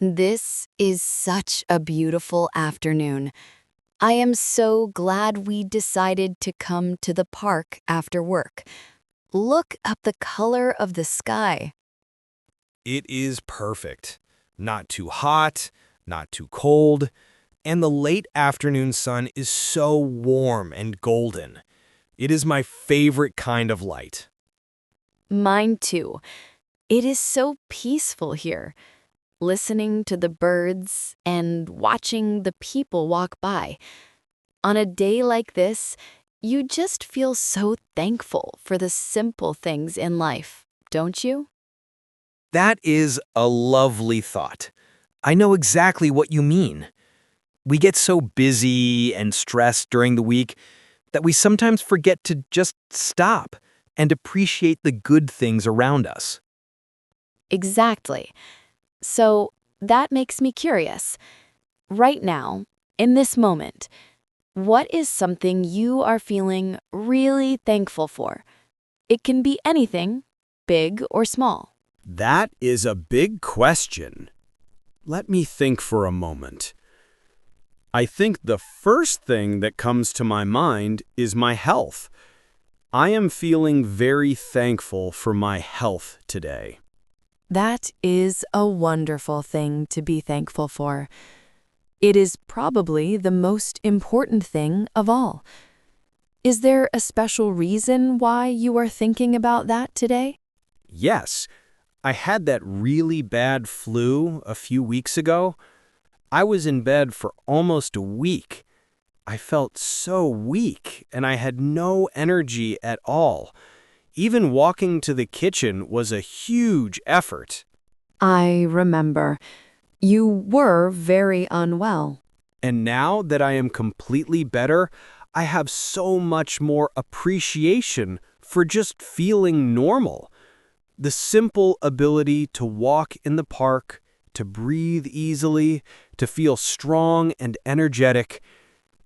This is such a beautiful afternoon. I am so glad we decided to come to the park after work. Look at the color of the sky. It is perfect. Not too hot, not too cold, and the late afternoon sun is so warm and golden. It is my favorite kind of light. Mine too. It is so peaceful here. Listening to the birds and watching the people walk by. On a day like this, you just feel so thankful for the simple things in life, don't you? That is a lovely thought. I know exactly what you mean. We get so busy and stressed during the week that we sometimes forget to just stop and appreciate the good things around us. Exactly. So that makes me curious. Right now, in this moment, what is something you are feeling really thankful for? It can be anything, big or small. That is a big question. Let me think for a moment. I think the first thing that comes to my mind is my health. I am feeling very thankful for my health today. That is a wonderful thing to be thankful for. It is probably the most important thing of all. Is there a special reason why you are thinking about that today? Yes, I had that really bad flu a few weeks ago. I was in bed for almost a week. I felt so weak and I had no energy at all. Even walking to the kitchen was a huge effort. I remember. You were very unwell. And now that I am completely better, I have so much more appreciation for just feeling normal. The simple ability to walk in the park, to breathe easily, to feel strong and energetic.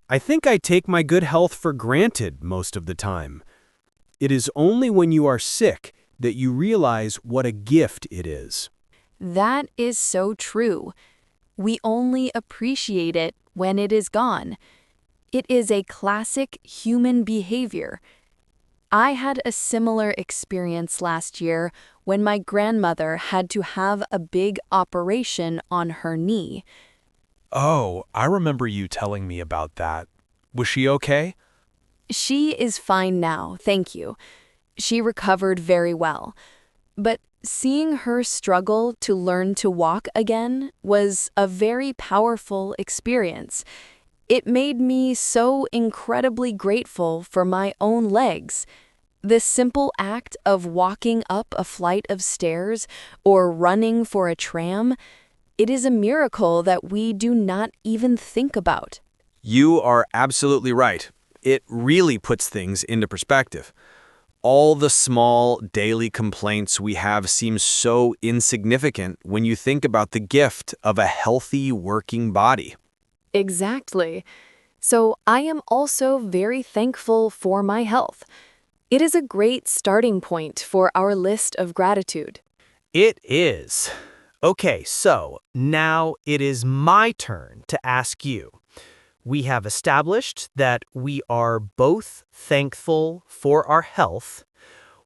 I think I take my good health for granted most of the time. It is only when you are sick that you realize what a gift it is. That is so true. We only appreciate it when it is gone. It is a classic human behavior. I had a similar experience last year when my grandmother had to have a big operation on her knee. Oh, I remember you telling me about that. Was she okay? She is fine now, thank you. She recovered very well. But seeing her struggle to learn to walk again was a very powerful experience. It made me so incredibly grateful for my own legs. The simple act of walking up a flight of stairs or running for a tram, it is a miracle that we do not even think about. You are absolutely right. It really puts things into perspective. All the small daily complaints we have seem so insignificant when you think about the gift of a healthy working body. Exactly. So I am also very thankful for my health. It is a great starting point for our list of gratitude. It is. Okay, so now it is my turn to ask you. We have established that we are both thankful for our health.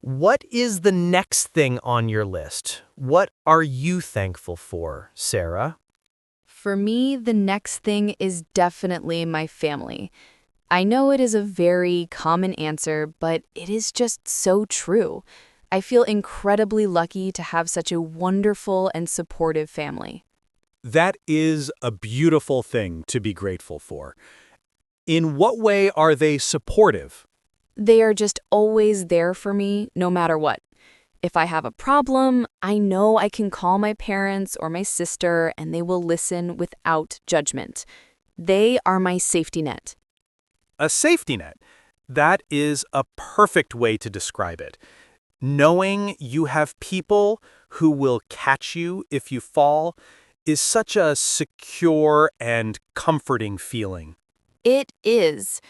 What is the next thing on your list? What are you thankful for, Sarah? For me, the next thing is definitely my family. I know it is a very common answer, but it is just so true. I feel incredibly lucky to have such a wonderful and supportive family. That is a beautiful thing to be grateful for. In what way are they supportive? They are just always there for me, no matter what. If I have a problem, I know I can call my parents or my sister and they will listen without judgment. They are my safety net. A safety net. That is a perfect way to describe it. Knowing you have people who will catch you if you fall is such a secure and comforting feeling. It is.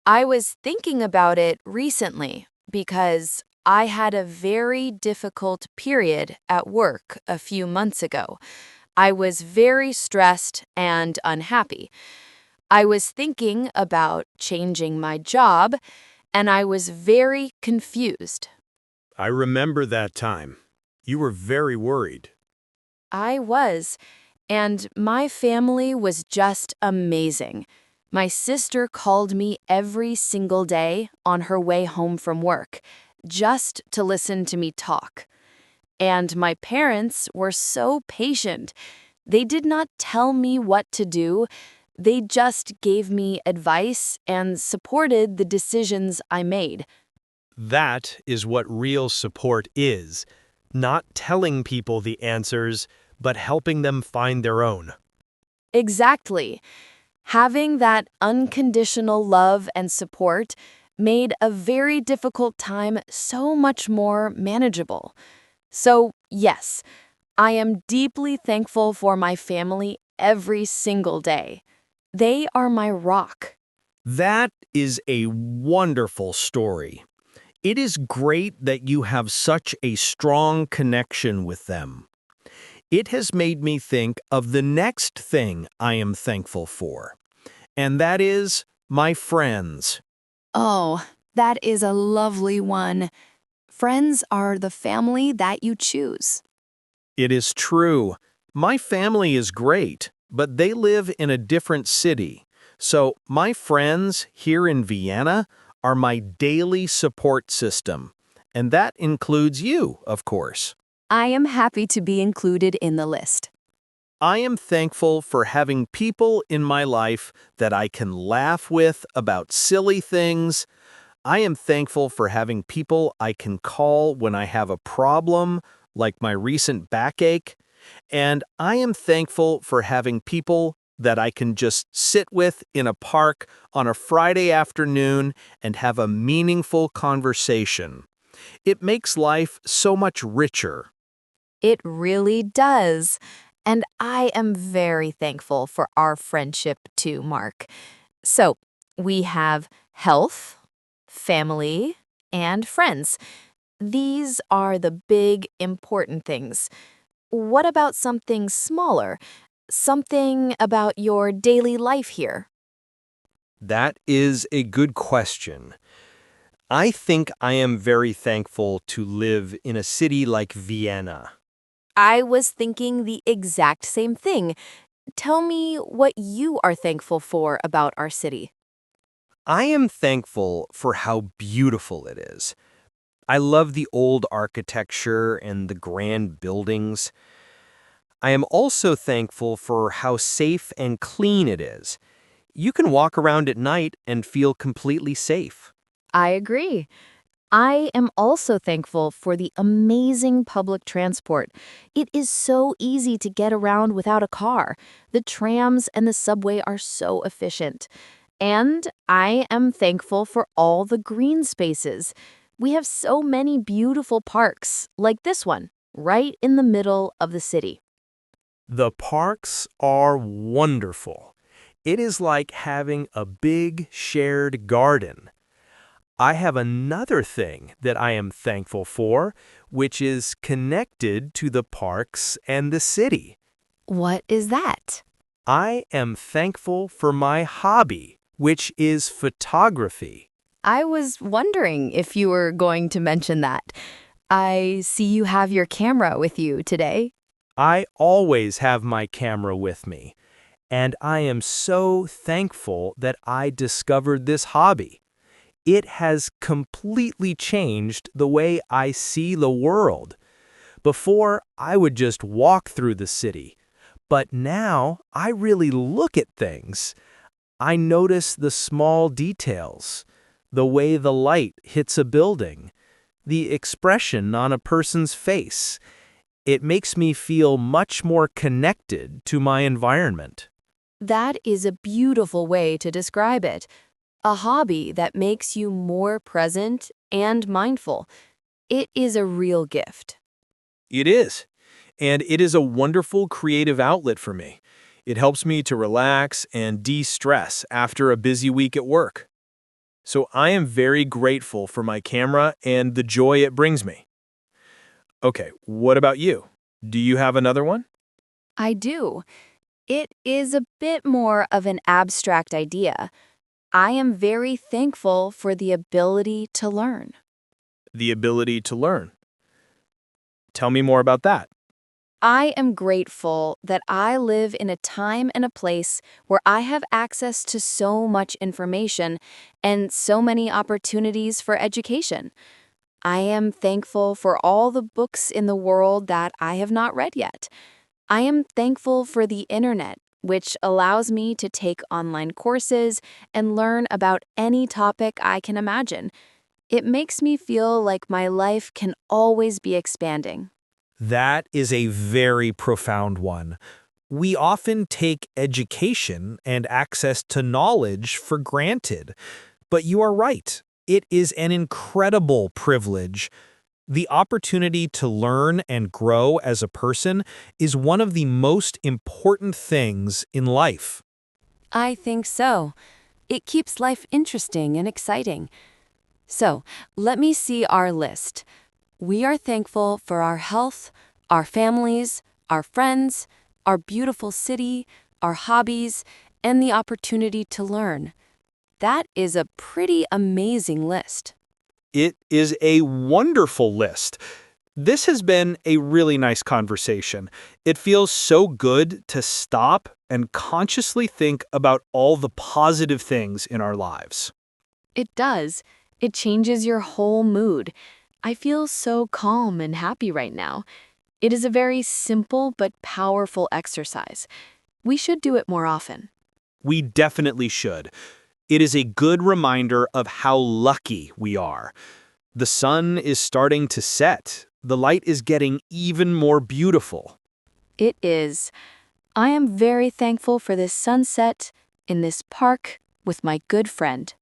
I was thinking about it recently because I had a very difficult period at work a few months ago. I was very stressed and unhappy. I was thinking about changing my job, and I was very confused. I remember that time. You were very worried. I was, and my family was just amazing. My sister called me every single day on her way home from work, just to listen to me talk. And my parents were so patient. They did not tell me what to do. They just gave me advice and supported the decisions I made. That is what real support is. Not telling people the answers, but helping them find their own. Exactly. Having that unconditional love and support made a very difficult time so much more manageable. So, yes, I am deeply thankful for my family every single day. They are my rock. That is a wonderful story. It is great that you have such a strong connection with them. It has made me think of the next thing I am thankful for, and that is my friends. Oh, that is a lovely one. Friends are the family that you choose. It is true. My family is great, but they live in a different city. So my friends here in Vienna are my daily support system. And that includes you, of course. I am happy to be included in the list. I am thankful for having people in my life that I can laugh with about silly things. I am thankful for having people I can call when I have a problem, like my recent backache. And I am thankful for having people that I can just sit with in a park on a Friday afternoon and have a meaningful conversation. It makes life so much richer. It really does. And I am very thankful for our friendship too, Mark. So, we have health, family, and friends. These are the big, important things. What about something smaller? Something about your daily life here? That is a good question. I think I am very thankful to live in a city like Vienna. I was thinking the exact same thing. Tell me what you are thankful for about our city. I am thankful for how beautiful it is. I love the old architecture and the grand buildings. I am also thankful for how safe and clean it is. You can walk around at night and feel completely safe. I agree. I am also thankful for the amazing public transport. It is so easy to get around without a car. The trams and the subway are so efficient. And I am thankful for all the green spaces. We have so many beautiful parks, like this one, right in the middle of the city. The parks are wonderful. It is like having a big shared garden. I have another thing that I am thankful for, which is connected to the parks and the city. What is that? I am thankful for my hobby, which is photography. I was wondering if you were going to mention that. I see you have your camera with you today. I always have my camera with me, and I am so thankful that I discovered this hobby. It has completely changed the way I see the world. Before, I would just walk through the city, but now I really look at things. I notice the small details, the way the light hits a building, the expression on a person's face. It makes me feel much more connected to my environment. That is a beautiful way to describe it. A hobby that makes you more present and mindful. It is a real gift. It is. And it is a wonderful creative outlet for me. It helps me to relax and de-stress after a busy week at work. So I am very grateful for my camera and the joy it brings me. Okay, what about you? Do you have another one? I do. It is a bit more of an abstract idea. I am very thankful for the ability to learn. The ability to learn. Tell me more about that. I am grateful that I live in a time and a place where I have access to so much information and so many opportunities for education. I am thankful for all the books in the world that I have not read yet. I am thankful for the internet, which allows me to take online courses and learn about any topic I can imagine. It makes me feel like my life can always be expanding. That is a very profound one. We often take education and access to knowledge for granted. But you are right. It is an incredible privilege. The opportunity to learn and grow as a person is one of the most important things in life. I think so. It keeps life interesting and exciting. So, let me see our list. We are thankful for our health, our families, our friends, our beautiful city, our hobbies, and the opportunity to learn. That is a pretty amazing list. It is a wonderful list. This has been a really nice conversation. It feels so good to stop and consciously think about all the positive things in our lives. It does. It changes your whole mood. I feel so calm and happy right now. It is a very simple but powerful exercise. We should do it more often. We definitely should. It is a good reminder of how lucky we are. The sun is starting to set. The light is getting even more beautiful. It is. I am very thankful for this sunset in this park with my good friend.